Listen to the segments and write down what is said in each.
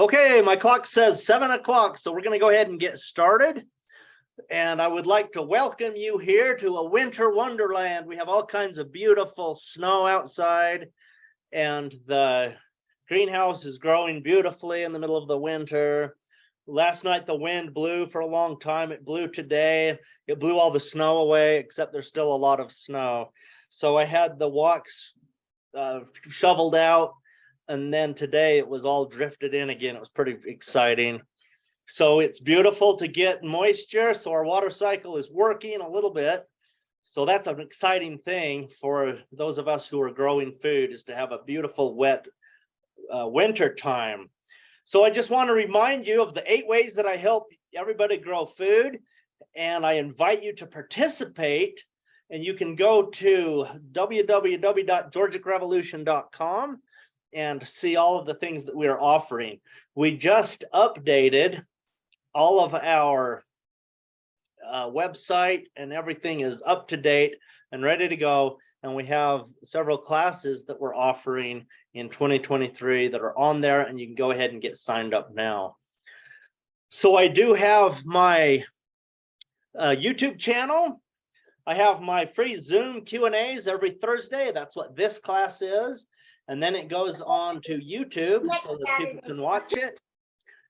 Okay, my clock says 7 o'clock, so we're going to go ahead and get started. And I would like to welcome you here to a winter wonderland. We have all kinds of beautiful snow outside, and the greenhouse is growing beautifully in the middle of the winter. Last night the wind blew for a long time. It blew today. It blew all the snow away, except there's still a lot of snow. So I had the walks shoveled out, and then today it was all drifted in again. It was pretty exciting. So it's beautiful to get moisture, so our water cycle is working a little bit. So that's an exciting thing for those of us who are growing food, is to have a beautiful wet winter time. So I just want to remind you of the 8 ways that I help everybody grow food, and I invite you to participate. And you can go to www.georgicrevolution.com and see all of the things that we are offering. We just updated all of our website, and everything is up to date and ready to go. And we have several classes that we're offering in 2023 that are on there, and you can go ahead and get signed up now. So I do have my YouTube channel. I have my free Zoom Q&As every Thursday. That's what this class is. And then it goes on to YouTube so that people can watch it.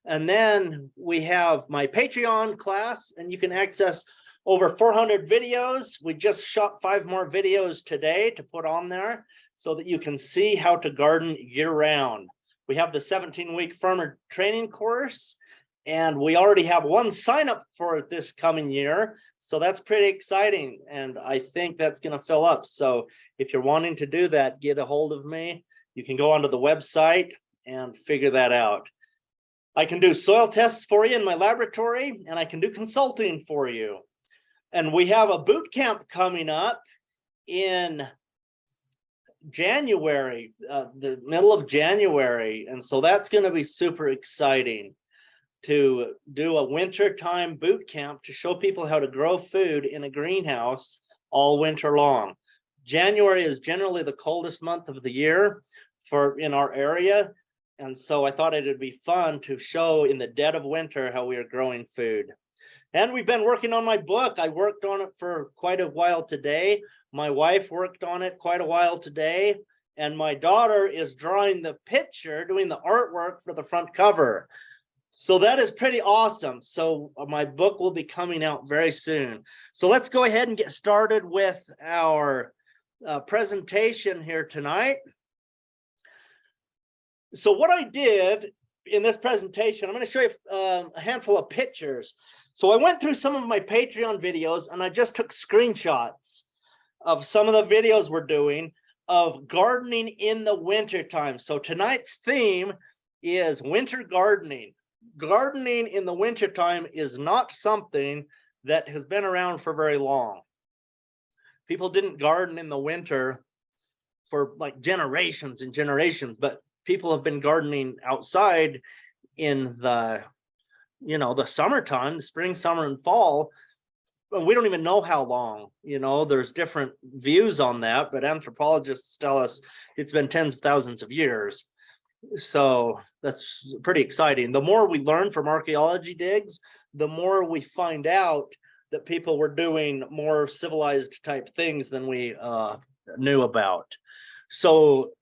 And then we have my Patreon class, and you can access over 400 videos. We just shot 5 more videos today to put on there so that you can see how to garden year-round. We have the 17-week farmer training course, and we already have 1 sign-up for this coming year. So that's pretty exciting, and I think that's going to fill up. So if you're wanting to do that, get a hold of me. You can go onto the website and figure that out. I can do soil tests for you in my laboratory, and I can do consulting for you. And we have a boot camp coming up in January, the middle of January. And so that's going to be super exciting to do a wintertime boot camp to show people how to grow food in a greenhouse all winter long. January is generally the coldest month of the year in our area. And so I thought it would be fun to show in the dead of winter how we are growing food. And we've been working on my book. I worked on it for quite a while today. My wife worked on it quite a while today. And my daughter is drawing the picture, doing the artwork for the front cover. So that is pretty awesome. So my book will be coming out very soon. So let's go ahead and get started with our presentation here tonight. So what I did in this presentation, I'm going to show you a handful of pictures. So I went through some of my Patreon videos, and I just took screenshots of some of the videos we're doing of gardening in the winter time. So tonight's theme is winter gardening. Gardening in the wintertime is not something that has been around for very long. People didn't garden in the winter for like generations and generations, but people have been gardening outside in the, the summertime, the spring, summer, and fall. But we don't even know how long. There's different views on that, but anthropologists tell us it's been tens of thousands of years. So that's pretty exciting. The more we learn from archaeology digs, the more we find out that people were doing more civilized type things than we knew about. So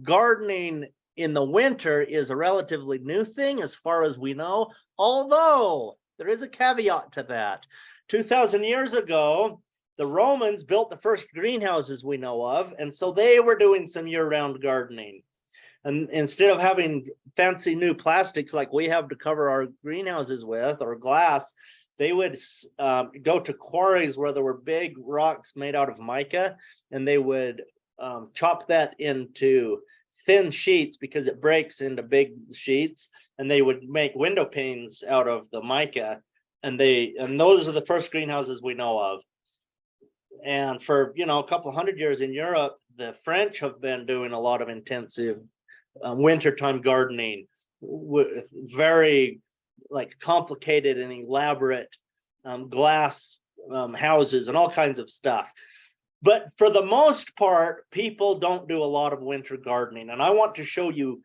gardening in the winter is a relatively new thing as far as we know, although there is a caveat to that. 2,000 years ago, the Romans built the first greenhouses we know of, and so they were doing some year-round gardening. And instead of having fancy new plastics like we have to cover our greenhouses with, or glass, they would go to quarries where there were big rocks made out of mica, and they would chop that into thin sheets because it breaks into big sheets, and they would make window panes out of the mica, and those are the first greenhouses we know of. And for a couple hundred years in Europe, the French have been doing a lot of intensive wintertime gardening with very complicated and elaborate glass houses and all kinds of stuff. But for the most part, people don't do a lot of winter gardening. And I want to show you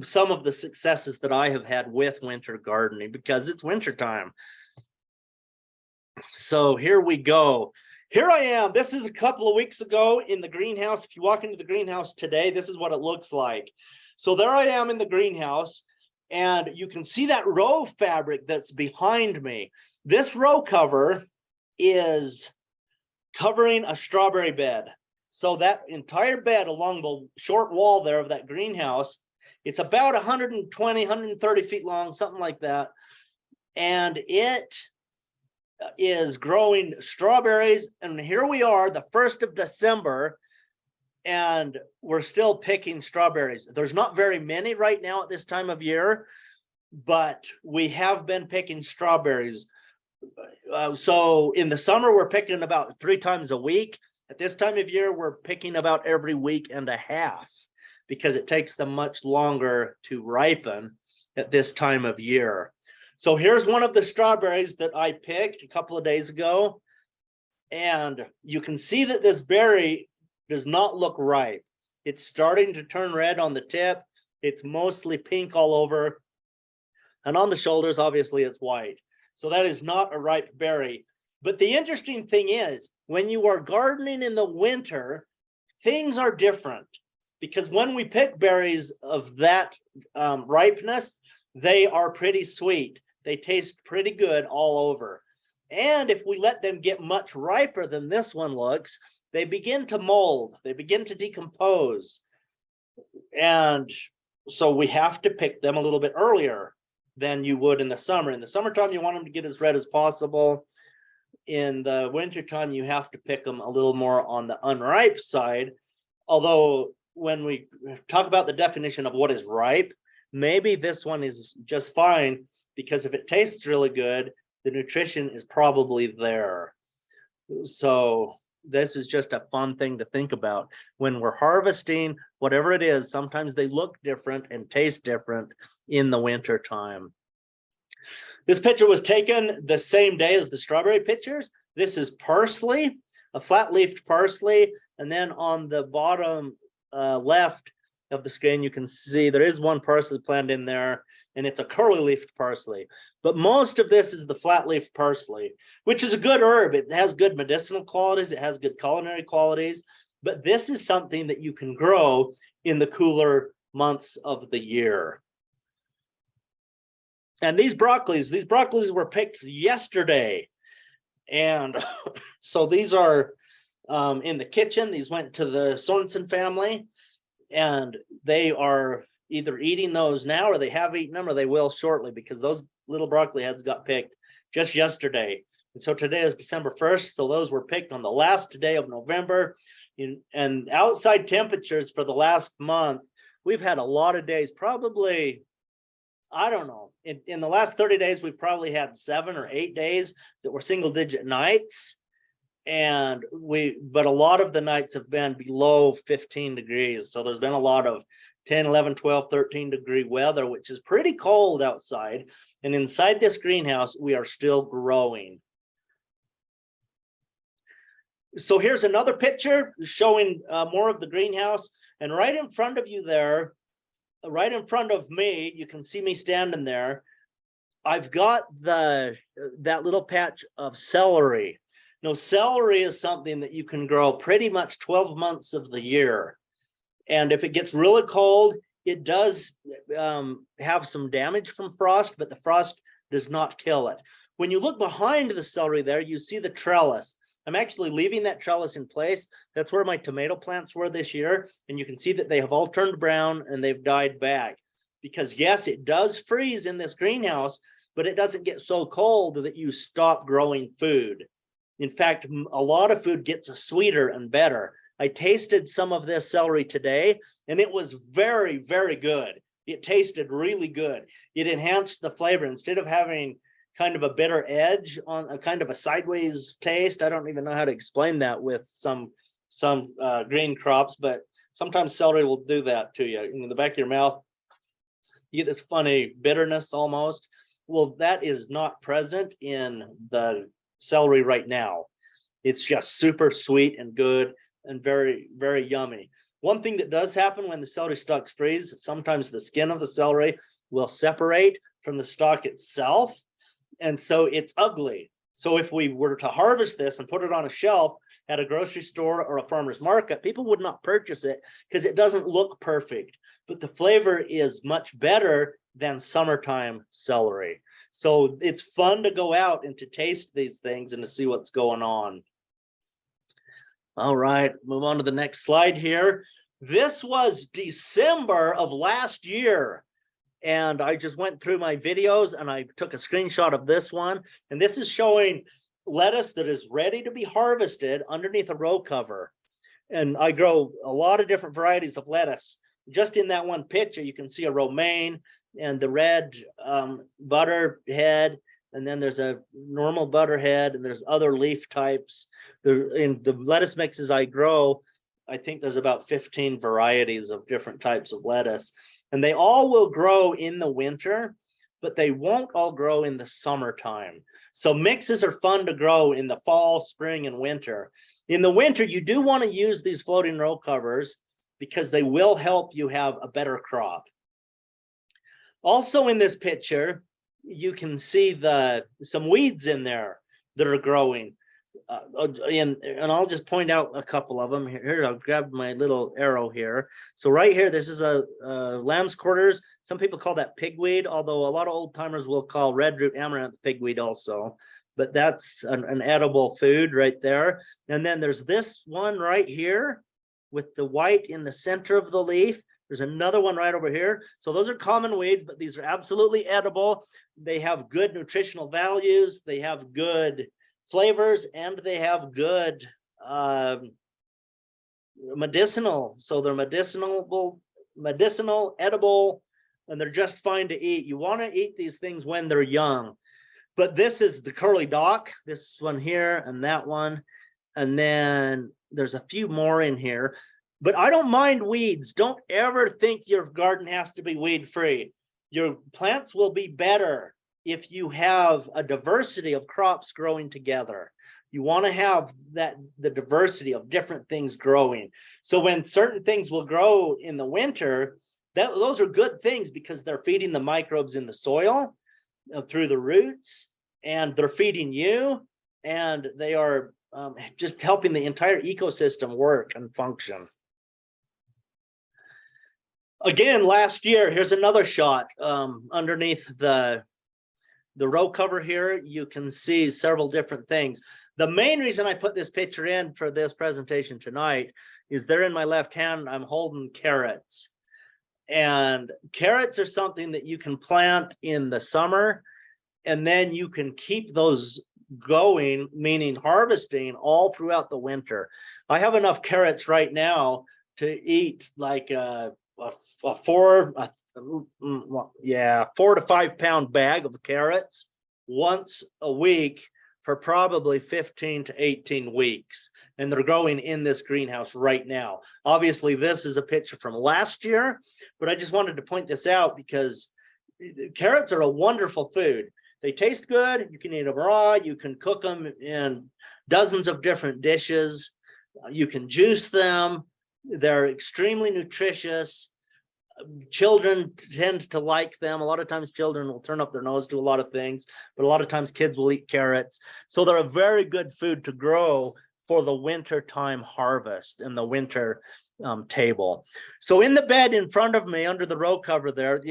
some of the successes that I have had with winter gardening, because it's winter time. So here we go. Here I am. This is a couple of weeks ago in the greenhouse. If you walk into the greenhouse today, this is what it looks like. So there I am in the greenhouse, and you can see that row fabric that's behind me. This row cover is covering a strawberry bed. So that entire bed along the short wall there of that greenhouse, it's about 120, 130 feet long, something like that. And it is growing strawberries. And here we are, the 1st of December, and we're still picking strawberries. There's not very many right now at this time of year, but we have been picking strawberries. So in the summer, we're picking about 3 times a week. At this time of year, we're picking about every week and a half, because it takes them much longer to ripen at this time of year. So here's one of the strawberries that I picked a couple of days ago. And you can see that this berry does not look ripe. It's starting to turn red on the tip. It's mostly pink all over. And on the shoulders, obviously, it's white. So that is not a ripe berry. But the interesting thing is, when you are gardening in the winter, things are different. Because when we pick berries of that ripeness, they are pretty sweet. They taste pretty good all over. And if we let them get much riper than this one looks, they begin to mold. They begin to decompose. And so we have to pick them a little bit earlier than you would in the summer. In the summertime, you want them to get as red as possible. In the wintertime, you have to pick them a little more on the unripe side. Although when we talk about the definition of what is ripe, maybe this one is just fine, because if it tastes really good, the nutrition is probably there. So this is just a fun thing to think about. When we're harvesting, whatever it is, sometimes they look different and taste different in the winter time. This picture was taken the same day as the strawberry pictures. This is parsley, a flat-leafed parsley. And then on the bottom left of the screen, you can see there is one parsley plant in there, and it's a curly-leafed parsley. But most of this is the flat-leaf parsley, which is a good herb. It has good medicinal qualities. It has good culinary qualities. But this is something that you can grow in the cooler months of the year. And these broccolis were picked yesterday. And so these are in the kitchen. These went to the Sorensen family, and they are either eating those now, or they have eaten them, or they will shortly, because those little broccoli heads got picked just yesterday. And so today is December 1st. So those were picked on the last day of November. And outside temperatures for the last month, we've had a lot of days, probably, I don't know, in the last 30 days, we've probably had 7 or 8 days that were single-digit nights. But a lot of the nights have been below 15 degrees. So there's been a lot of 10, 11, 12, 13 degree weather, which is pretty cold outside. And inside this greenhouse, we are still growing. So here's another picture showing more of the greenhouse. And right in front of you there, right in front of me, you can see me standing there. I've got that little patch of celery. Now, celery is something that you can grow pretty much 12 months of the year. And if it gets really cold, it does have some damage from frost, but the frost does not kill it. When you look behind the celery there, you see the trellis. I'm actually leaving that trellis in place. That's where my tomato plants were this year. And you can see that they have all turned brown and they've died back. Because yes, it does freeze in this greenhouse, but it doesn't get so cold that you stop growing food. In fact, a lot of food gets sweeter and better. I tasted some of this celery today, and it was very, very good. It tasted really good. It enhanced the flavor. Instead of having kind of a bitter edge on a kind of a sideways taste, I don't even know how to explain that with some green crops, but sometimes celery will do that to you. In the back of your mouth, you get this funny bitterness almost. Well, that is not present in the celery right now. It's just super sweet and good and very, very yummy. One thing that does happen when the celery stalks freeze, sometimes the skin of the celery will separate from the stalk itself, and so it's ugly. So if we were to harvest this and put it on a shelf at a grocery store or a farmer's market, people would not purchase it because it doesn't look perfect, but the flavor is much better than summertime celery. So it's fun to go out and to taste these things and to see what's going on. All right, move on to the next slide here. This was December of last year, and I just went through my videos and I took a screenshot of this one, and this is showing lettuce that is ready to be harvested underneath a row cover. And I grow a lot of different varieties of lettuce. Just in that one picture, you can see a romaine and the red butter head, and then there's a normal butter head, and there's other leaf types. In the lettuce mixes I grow, I think there's about 15 varieties of different types of lettuce, and they all will grow in the winter, but they won't all grow in the summertime. So mixes are fun to grow in the fall, spring, and winter. In the winter, you do want to use these floating row covers because they will help you have a better crop. Also in this picture, you can see some weeds in there that are growing. And I'll just point out a couple of them. Here, I'll grab my little arrow here. So right here, this is a lamb's quarters. Some people call that pigweed, although a lot of old timers will call red root amaranth pigweed also. But that's an edible food right there. And then there's this one right here with the white in the center of the leaf. There's another one right over here. So those are common weeds, but these are absolutely edible. They have good nutritional values. They have good flavors, and they have good medicinal. So they're medicinal, edible, and they're just fine to eat. You want to eat these things when they're young. But this is the curly dock, this one here and that one. And then there's a few more in here. But I don't mind weeds. Don't ever think your garden has to be weed free. Your plants will be better if you have a diversity of crops growing together. You want to have the diversity of different things growing. So when certain things will grow in the winter, those are good things because they're feeding the microbes in the soil through the roots, and they're feeding you, and they are just helping the entire ecosystem work and function. Again, last year, here's another shot underneath the row cover here. You can see several different things. The main reason I put this picture in for this presentation tonight is there in my left hand, I'm holding carrots. And carrots are something that you can plant in the summer, and then you can keep those going, meaning harvesting all throughout the winter. I have enough carrots right now to eat like a 4 to 5 pound bag of carrots once a week for probably 15 to 18 weeks. And they're growing in this greenhouse right now. Obviously, this is a picture from last year, but I just wanted to point this out because carrots are a wonderful food. They taste good. You can eat them raw. You can cook them in dozens of different dishes. You can juice them. They're extremely nutritious. Children tend to like them. A lot of times children will turn up their nose to a lot of things, but a lot of times kids will eat carrots. So they're a very good food to grow for the winter time harvest and the winter table. So in the bed in front of me under the row cover there,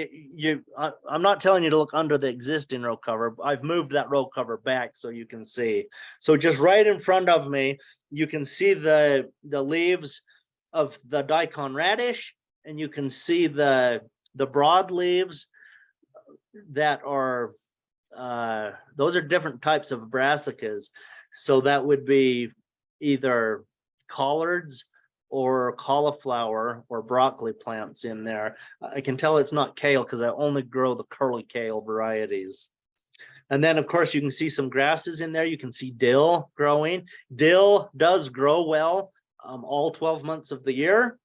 I'm not telling you to look under the existing row cover. I've moved that row cover back so you can see. So just right in front of me, you can see the leaves of the daikon radish, and you can see the broad leaves that are, those are different types of brassicas. So that would be either collards or cauliflower or broccoli plants in there. I can tell it's not kale because I only grow the curly kale varieties. And then of course you can see some grasses in there. You can see dill growing. Dill does grow well all 12 months of the year.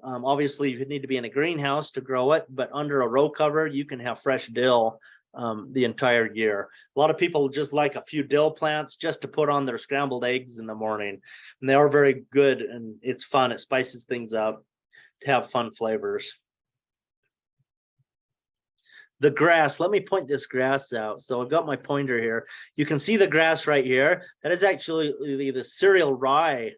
Obviously you need to be in a greenhouse to grow it, but under a row cover, you can have fresh dill the entire year. A lot of people just like a few dill plants just to put on their scrambled eggs in the morning, and they are very good and it's fun. It spices things up. to have fun flavors. The grass, let me point this grass out. So I've got my pointer here. You can see the grass right here. That is actually the cereal rye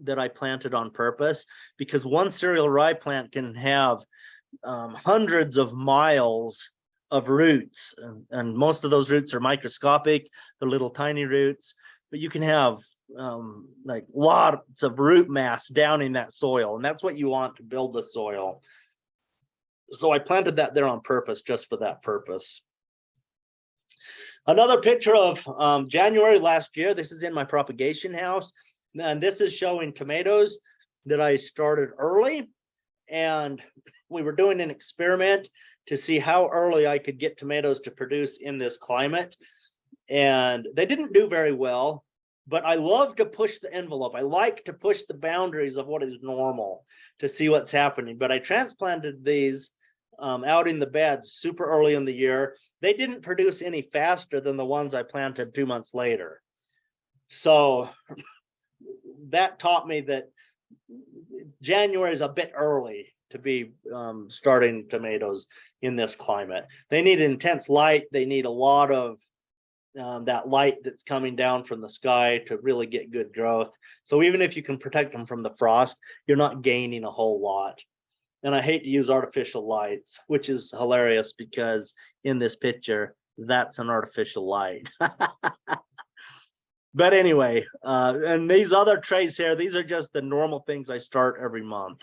that I planted on purpose, because one cereal rye plant can have hundreds of miles of roots, and most of those roots are microscopic. They're little tiny roots, but you can have like lots of root mass down in that soil, and that's what you want to build the soil. So I planted that there on purpose, just for that purpose. Another picture of January last year. This is in my propagation house, and this is showing tomatoes that I started early, and we were doing an experiment to see how early I could get tomatoes to produce in this climate, and they didn't do very well. But I love to push the envelope. I like to push the boundaries of what is normal to see what's happening. But I transplanted these out in the beds super early in the year. They didn't produce any faster than the ones I planted 2 months later. So that taught me that January is a bit early to be starting tomatoes in this climate. They need intense light. They need a lot of that light that's coming down from the sky to really get good growth. So even if you can protect them from the frost, you're not gaining a whole lot. And I hate to use artificial lights, which is hilarious because in this picture, that's an artificial light. But anyway, and these other trays here, these are just the normal things I start every month,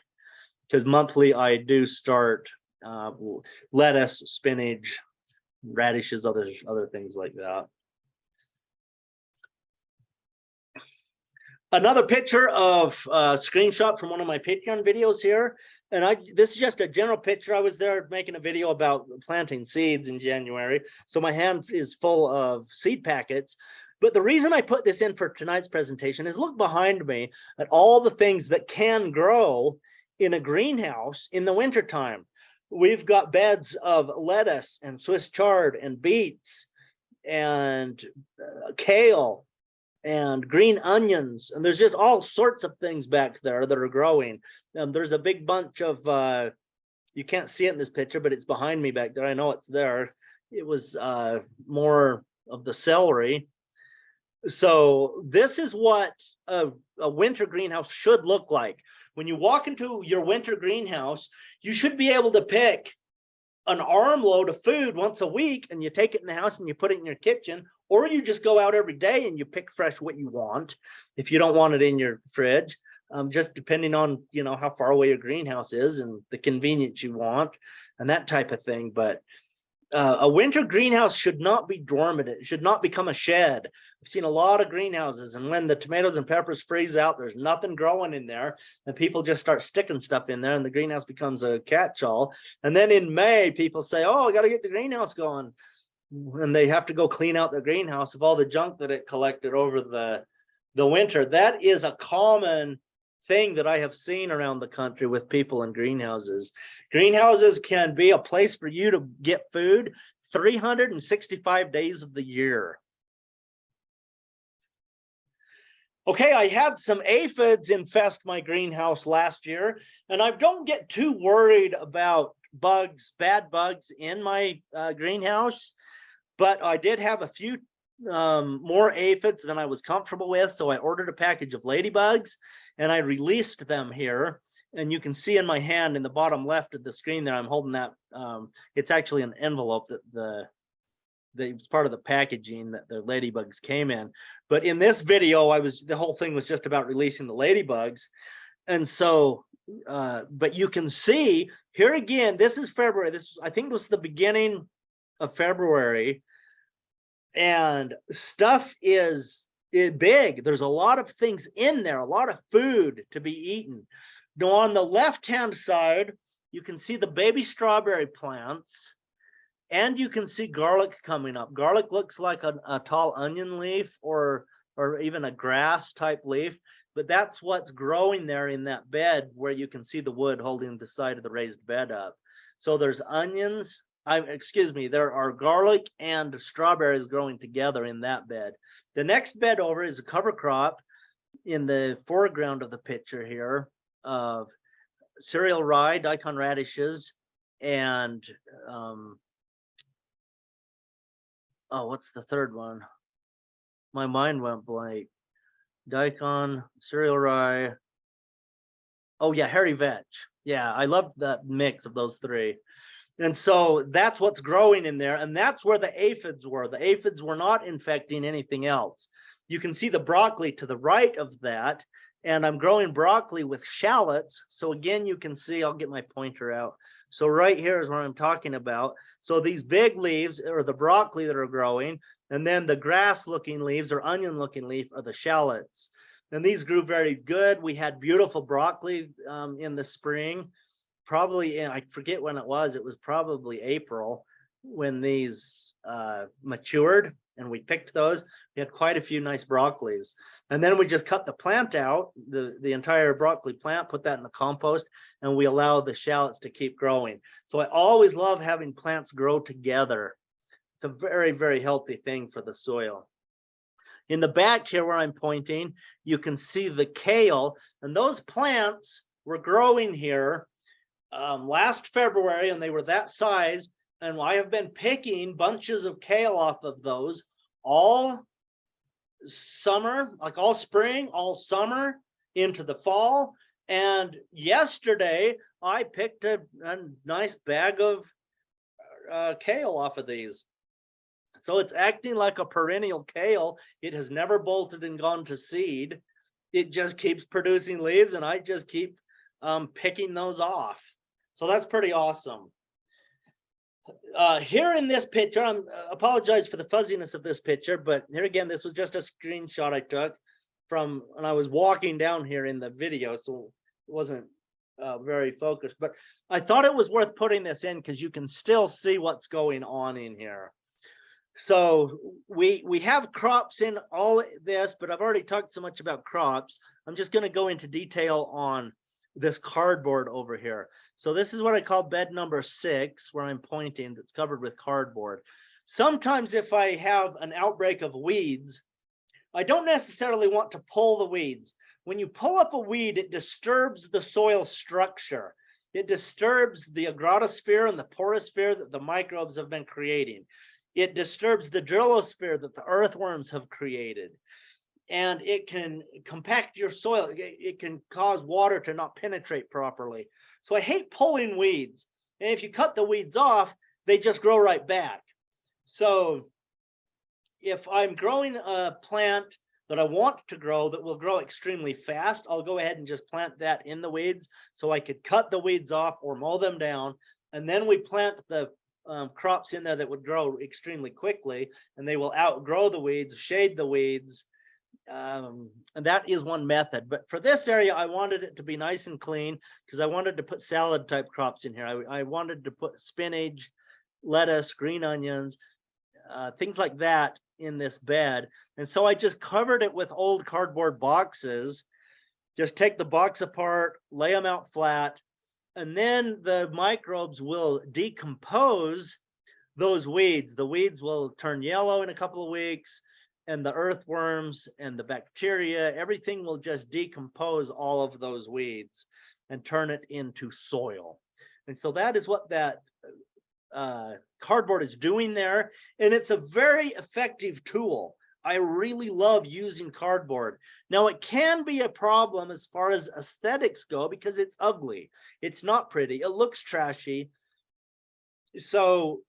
because monthly I do start lettuce, spinach, radishes, other things like that. Another picture of a screenshot from one of my Patreon videos here. And this is just a general picture. I was there making a video about planting seeds in January. So my hand is full of seed packets. But the reason I put this in for tonight's presentation is look behind me at all the things that can grow in a greenhouse in the wintertime. We've got beds of lettuce and Swiss chard and beets and kale and green onions, and there's just all sorts of things back there that are growing. There's a big bunch of you can't see it in this picture, but it's behind me back there. I know it's there. It was more of the celery. So this is what a winter greenhouse should look like. When you walk into your winter greenhouse, you should be able to pick an armload of food once a week, and you take it in the house and you put it in your kitchen, or you just go out every day and you pick fresh what you want if you don't want it in your fridge, just depending on, you know, how far away your greenhouse is and the convenience you want and that type of thing. But a winter greenhouse should not be dormant. It should not become a shed. I've seen a lot of greenhouses, and when the tomatoes and peppers freeze out, there's nothing growing in there, and people just start sticking stuff in there, and the greenhouse becomes a catch-all. And then in May, people say, oh, I got to get the greenhouse going. And they have to go clean out their greenhouse of all the junk that it collected over the winter. That is a common thing that I have seen around the country with people in greenhouses. Greenhouses can be a place for you to get food 365 days of the year. Okay, I had some aphids infest my greenhouse last year, and I don't get too worried about bugs, bad bugs in my greenhouse, but I did have a few more aphids than I was comfortable with, so I ordered a package of ladybugs, and I released them here. And you can see in my hand in the bottom left of the screen there, I'm holding that. It's actually an envelope that it's part of the packaging that the ladybugs came in. But in this video, the whole thing was just about releasing the ladybugs. And so, but you can see here again, this is February. I think was the beginning of February, and stuff is big. There's a lot of things in there, a lot of food to be eaten. Now on the left-hand side, you can see the baby strawberry plants, and you can see garlic coming up. Garlic looks like a tall onion leaf or even a grass type leaf, but that's what's growing there in that bed where you can see the wood holding the side of the raised bed up. So there's onions, there are garlic and strawberries growing together in that bed. The next bed over is a cover crop in the foreground of the picture here of cereal rye, daikon radishes, and oh, what's the third one? My mind went blank. Daikon, cereal rye. Oh yeah, hairy vetch. Yeah, I love that mix of those three. And so that's what's growing in there. And that's where the aphids were. The aphids were not infecting anything else. You can see the broccoli to the right of that. And I'm growing broccoli with shallots. So again, you can see, I'll get my pointer out. So right here is what I'm talking about. So these big leaves are the broccoli that are growing. And then the grass looking leaves or onion looking leaf are the shallots. And these grew very good. We had beautiful broccoli in the spring. Probably, and I forget when it was probably April when these matured, and we picked those. We had quite a few nice broccolis, and then we just cut the plant out, the entire broccoli plant, put that in the compost, and we allow the shallots to keep growing. So I always love having plants grow together. It's a very, very healthy thing for the soil. In the back here where I'm pointing, you can see the kale, and those plants were growing here last February, and they were that size. And I have been picking bunches of kale off of those all summer, like all spring, all summer into the fall. And yesterday I picked a nice bag of kale off of these. So it's acting like a perennial kale. It has never bolted and gone to seed. It just keeps producing leaves, and I just keep picking those off. So that's pretty awesome. Here in this picture, I apologize for the fuzziness of this picture, but here again, this was just a screenshot I took from when I was walking down here in the video, so it wasn't very focused. But I thought it was worth putting this in because you can still see what's going on in here. So we have crops in all this, but I've already talked so much about crops. I'm just going to go into detail on this cardboard over here. So this is what I call bed number 6, where I'm pointing, that's covered with cardboard. Sometimes if I have an outbreak of weeds, I don't necessarily want to pull the weeds. When you pull up a weed, it disturbs the soil structure. It disturbs the agrotosphere and the porosphere that the microbes have been creating. It disturbs the drillosphere that the earthworms have created. And it can compact your soil. It can cause water to not penetrate properly. So I hate pulling weeds. And if you cut the weeds off, they just grow right back. So if I'm growing a plant that I want to grow that will grow extremely fast, I'll go ahead and just plant that in the weeds so I could cut the weeds off or mow them down. And then we plant the crops in there that would grow extremely quickly, and they will outgrow the weeds, shade the weeds. And that is one method. But for this area, I wanted it to be nice and clean because I wanted to put salad type crops in here. I wanted to put spinach, lettuce, green onions, things like that in this bed. And so I just covered it with old cardboard boxes. Just take the box apart, lay them out flat, and then the microbes will decompose those weeds. The weeds will turn yellow in a couple of weeks, and the earthworms and the bacteria, everything will just decompose all of those weeds and turn it into soil. And so that is what that cardboard is doing there. And it's a very effective tool. I really love using cardboard. Now, it can be a problem as far as aesthetics go because it's ugly. It's not pretty. It looks trashy. So,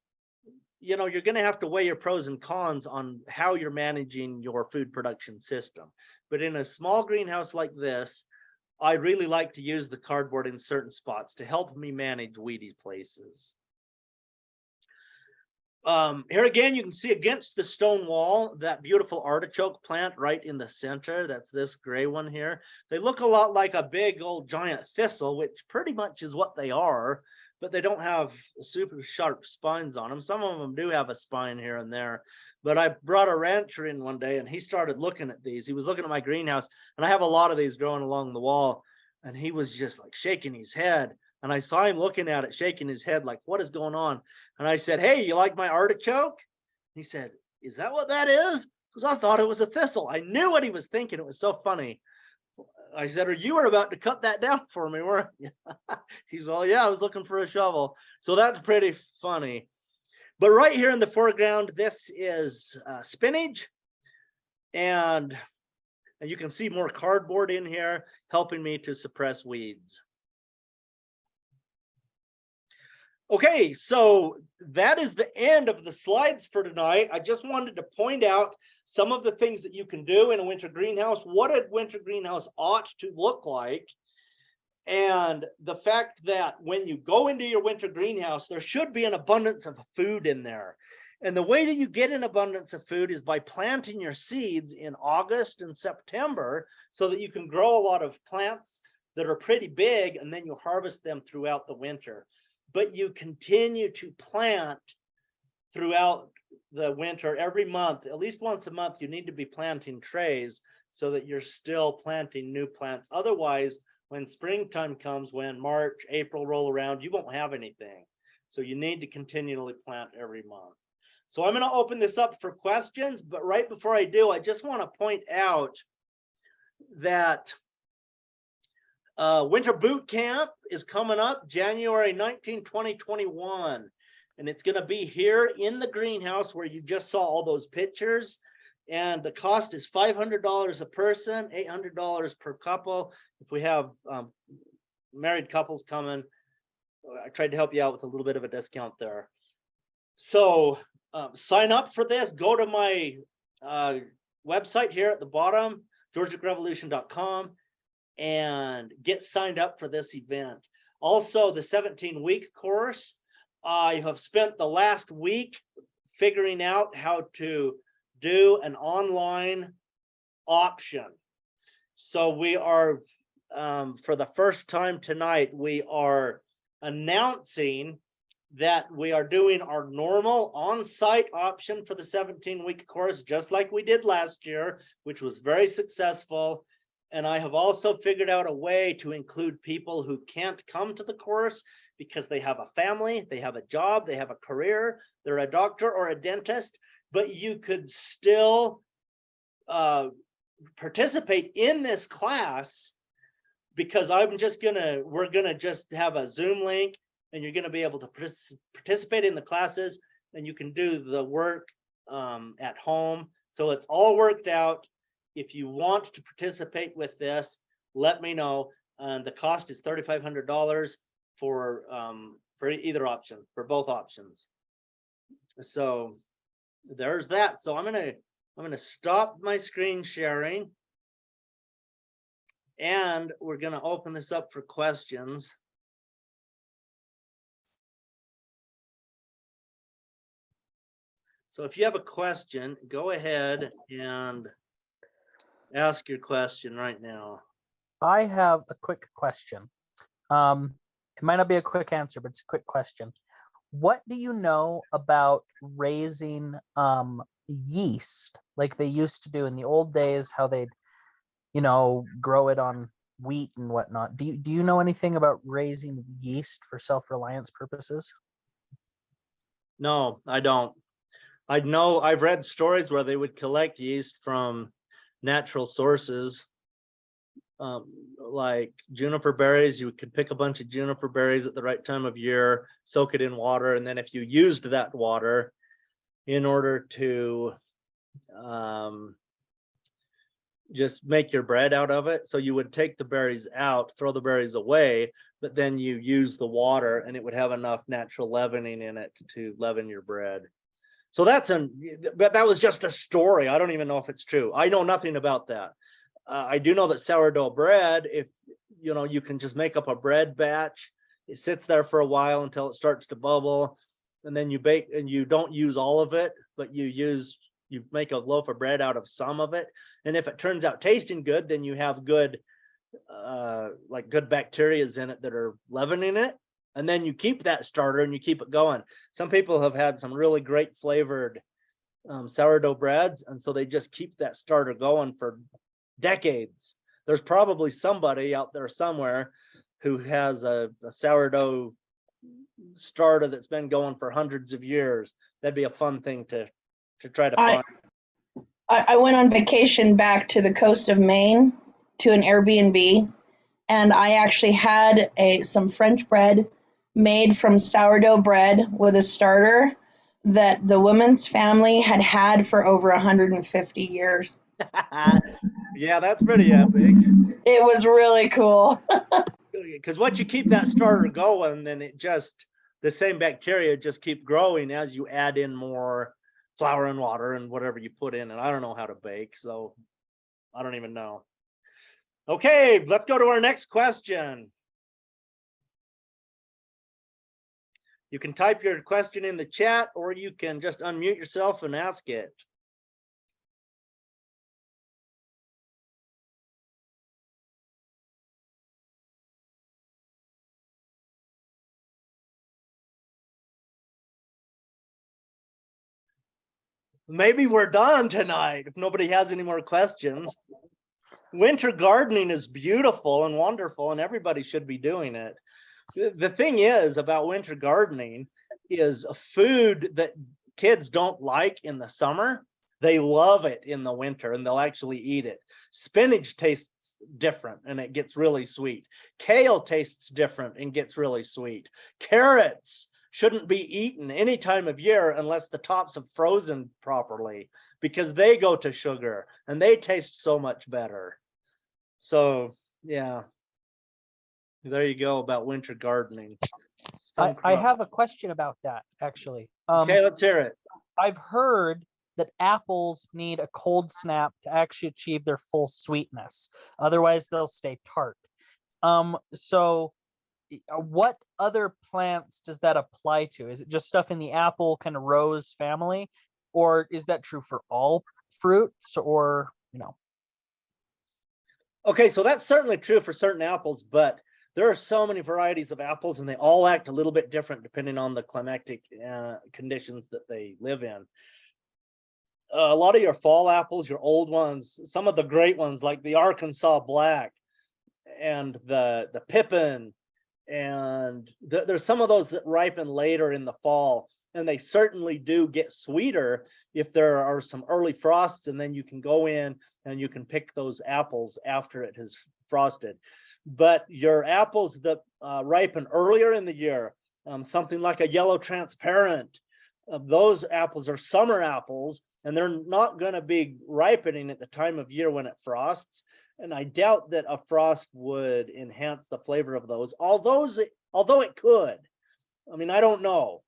you know, you're going to have to weigh your pros and cons on how you're managing your food production system. But in a small greenhouse like this, I really like to use the cardboard in certain spots to help me manage weedy places. Here again, you can see against the stone wall, that beautiful artichoke plant right in the center. That's this gray one here. They look a lot like a big old giant thistle, which pretty much is what they are, but they don't have super sharp spines on them. Some of them do have a spine here and there. But I brought a rancher in one day and he started looking at these. He was looking at my greenhouse, and I have a lot of these growing along the wall, and he was just like shaking his head. And I saw him looking at it, shaking his head like, what is going on? And I said, hey, you like my artichoke? He said, is that what that is? Because I thought it was a thistle. I knew what he was thinking. It was so funny. I said, you were about to cut that down for me, weren't you? He's all, yeah, I was looking for a shovel. So that's pretty funny. But right here in the foreground, this is spinach. And you can see more cardboard in here, helping me to suppress weeds. Okay, so that is the end of the slides for tonight. I just wanted to point out some of the things that you can do in a winter greenhouse, what a winter greenhouse ought to look like, and the fact that when you go into your winter greenhouse, there should be an abundance of food in there. And the way that you get an abundance of food is by planting your seeds in August and September so that you can grow a lot of plants that are pretty big, and then you harvest them throughout the winter. But you continue to plant throughout the winter every month, at least once a month. You need to be planting trays so that you're still planting new plants. Otherwise, when springtime comes, when March, April roll around, you won't have anything. So you need to continually plant every month. So I'm going to open this up for questions, but right before I do, I just want to point out that Winter Boot Camp is coming up January 19, 2021. And it's going to be here in the greenhouse where you just saw all those pictures. And the cost is $500 a person, $800 per couple. If we have married couples coming, I tried to help you out with a little bit of a discount there. So sign up for this. Go to my website here at the bottom, georgiarevolution.com, and get signed up for this event. Also, the 17-week course, I have spent the last week figuring out how to do an online option. So we are, for the first time tonight, we are announcing that we are doing our normal on-site option for the 17-week course, just like we did last year, which was very successful. And I have also figured out a way to include people who can't come to the course because they have a family, they have a job, they have a career, they're a doctor or a dentist, but you could still participate in this class, because we're gonna just have a Zoom link, and you're gonna be able to participate in the classes, and you can do the work at home. So it's all worked out. If you want to participate with this, let me know. The cost is $3,500 for either option, for both options. So there's that. So I'm gonna stop my screen sharing, and we're gonna open this up for questions. So if you have a question, go ahead and ask your question right now. I have a quick question. It might not be a quick answer, but it's a quick question. What do you know about raising yeast like they used to do in the old days, how they'd, grow it on wheat and whatnot? Do you know anything about raising yeast for self-reliance purposes? No, I don't. I know I've read stories where they would collect yeast from natural sources, like juniper berries. You could pick a bunch of juniper berries at the right time of year, soak it in water, and then if you used that water in order to just make your bread out of it, so you would take the berries out, throw the berries away, but then you use the water, and it would have enough natural leavening in it to leaven your bread. So but that was just a story. I don't even know if it's true. I know nothing about that. I do know that sourdough bread, if you can just make up a bread batch. It sits there for a while until it starts to bubble, and then you bake, and you don't use all of it, but you make a loaf of bread out of some of it. And if it turns out tasting good, then you have good good bacteria in it that are leavening it. And then you keep that starter and you keep it going. Some people have had some really great flavored sourdough breads, and so they just keep that starter going for decades. There's probably somebody out there somewhere who has a sourdough starter that's been going for hundreds of years. That'd be a fun thing to try to find. I went on vacation back to the coast of Maine to an Airbnb, and I actually had some French bread made from sourdough bread with a starter that the woman's family had had for over 150 years. Yeah, that's pretty epic. It was really cool. Because once you keep that starter going, then the same bacteria just keep growing as you add in more flour and water and whatever you put in. And I don't know how to bake, so I don't even know. Okay, let's go to our next question. You can type your question in the chat, or you can just unmute yourself and ask it. Maybe we're done tonight if nobody has any more questions. Winter gardening is beautiful and wonderful, and everybody should be doing it. The thing is about winter gardening is a food that kids don't like in the summer. They love it in the winter, and they'll actually eat it. Spinach tastes different and it gets really sweet. Kale tastes different and gets really sweet. Carrots shouldn't be eaten any time of year unless the tops have frozen properly, because they go to sugar and they taste so much better. So yeah, there you go about winter gardening. I have a question about that, actually. Okay, let's hear it. I've heard that apples need a cold snap to actually achieve their full sweetness. Otherwise, they'll stay tart. So what other plants does that apply to? Is it just stuff in the apple kind of rose family, or is that true for all fruits, or, you know? Okay, so that's certainly true for certain apples, but there are so many varieties of apples and they all act a little bit different depending on the climatic conditions that they live in. A lot of your fall apples, your old ones, some of the great ones like the Arkansas Black and the Pippin, and there's some of those that ripen later in the fall, and they certainly do get sweeter if there are some early frosts, and then you can go in and you can pick those apples after it has frosted. But your apples that ripen earlier in the year, something like a yellow transparent, those apples are summer apples, and they're not going to be ripening at the time of year when it frosts. And I doubt that a frost would enhance the flavor of those, although it could. I mean, I don't know.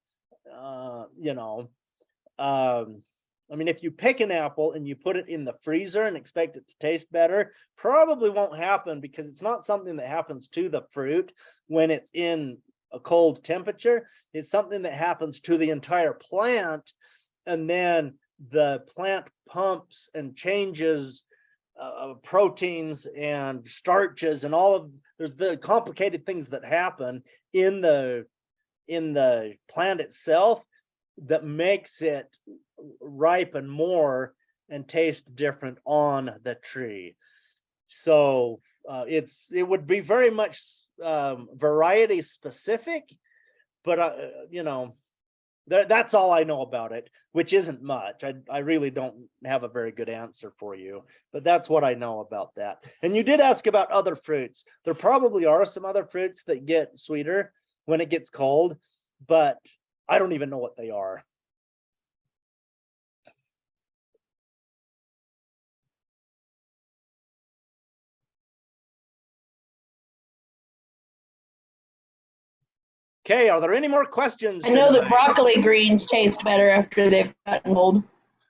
I mean, if you pick an apple and you put it in the freezer and expect it to taste better, probably won't happen, because it's not something that happens to the fruit when it's in a cold temperature. It's something that happens to the entire plant, and then the plant pumps and changes proteins and starches and there's the complicated things that happen in the plant itself that makes it ripen more and taste different on the tree. So it would be very much variety specific, but that's all I know about it, which isn't much. I really don't have a very good answer for you, but that's what I know about that. And you did ask about other fruits. There probably are some other fruits that get sweeter when it gets cold, but I don't even know what they are. Okay, are there any more questions? I know that broccoli greens taste better after they've gotten old.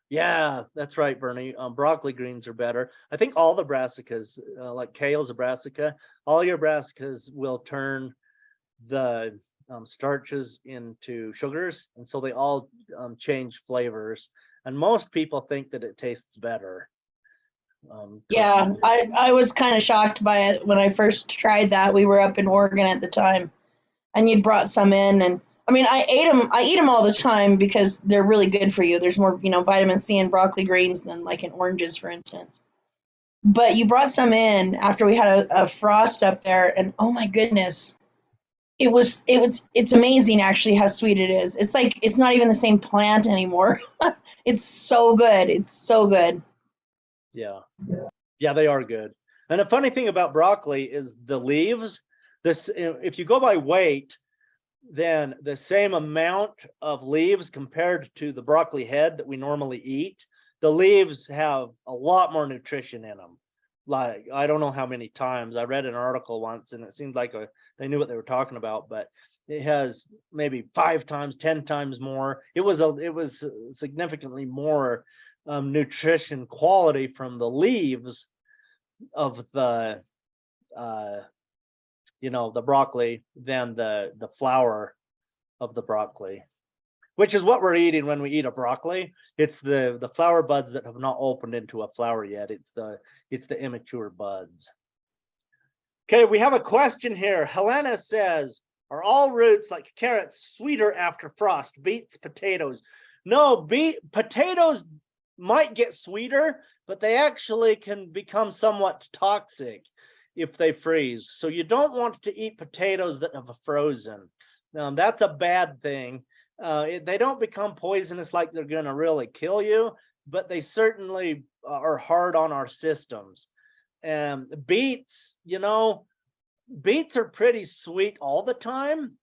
Yeah, that's right, Bernie. Broccoli greens are better. I think all the brassicas, like kale's a brassica, all your brassicas will turn the starches into sugars, and so they all change flavors. And most people think that it tastes better. Yeah, I was kind of shocked by it when I first tried that. We were up in Oregon at the time, and you'd brought some in, and I mean, I eat them all the time because they're really good for you. There's more, vitamin C in broccoli greens than like in oranges, for instance. But you brought some in after we had a frost up there, and oh my goodness, it's amazing actually how sweet it is. It's like it's not even the same plant anymore. It's so good. It's so good. Yeah, they are good. And the funny thing about broccoli is the leaves, this, if you go by weight, then the same amount of leaves compared to the broccoli head that we normally eat, the leaves have a lot more nutrition in them. Like, I don't know how many times. I read an article once and it seemed like they knew what they were talking about, but it has maybe 5 times, 10 times more. It was significantly more nutrition quality from the leaves of the the broccoli than the flower of the broccoli, which is what we're eating when we eat a broccoli. It's the flower buds that have not opened into a flower yet. It's the immature buds. Okay, we have a question here. Helena says, are all roots like carrots sweeter after frost? Beets, potatoes? No, potatoes might get sweeter, but they actually can become somewhat toxic if they freeze. So you don't want to eat potatoes that have frozen. That's a bad thing. They don't become poisonous like they're going to really kill you, but they certainly are hard on our systems. Beets, beets are pretty sweet all the time.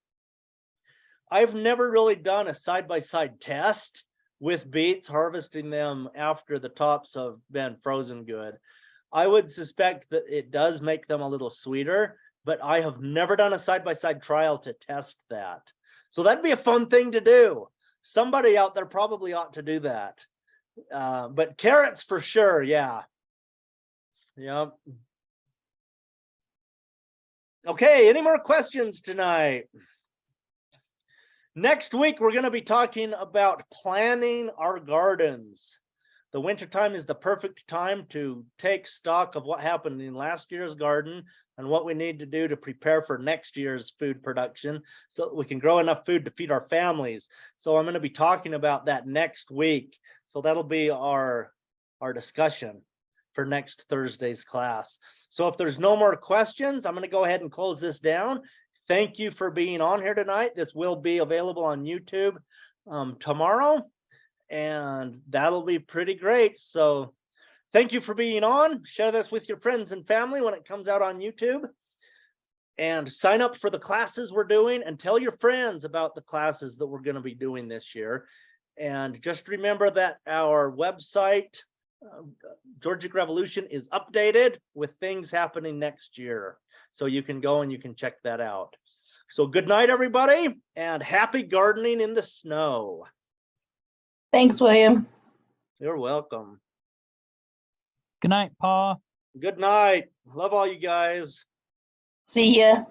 I've never really done a side-by-side test with beets, harvesting them after the tops have been frozen good. I would suspect that it does make them a little sweeter, but I have never done a side-by-side trial to test that. So that'd be a fun thing to do. Somebody out there probably ought to do that. But carrots for sure, yeah. Yep. Okay, any more questions tonight? Next week, we're going to be talking about planning our gardens. The wintertime is the perfect time to take stock of what happened in last year's garden and what we need to do to prepare for next year's food production so that we can grow enough food to feed our families. So I'm going to be talking about that next week. So that'll be our discussion for next Thursday's class. So if there's no more questions, I'm going to go ahead and close this down. Thank you for being on here tonight. This will be available on YouTube tomorrow, and that'll be pretty great. So thank you for being on. Share this with your friends and family when it comes out on YouTube, and sign up for the classes we're doing, and tell your friends about the classes that we're going to be doing this year. And just remember that our website, Georgic Revolution, is updated with things happening next year. So you can go and you can check that out. So good night, everybody, and happy gardening in the snow. Thanks, William. You're welcome. Good night, Pa. Good night. Love all you guys. See ya.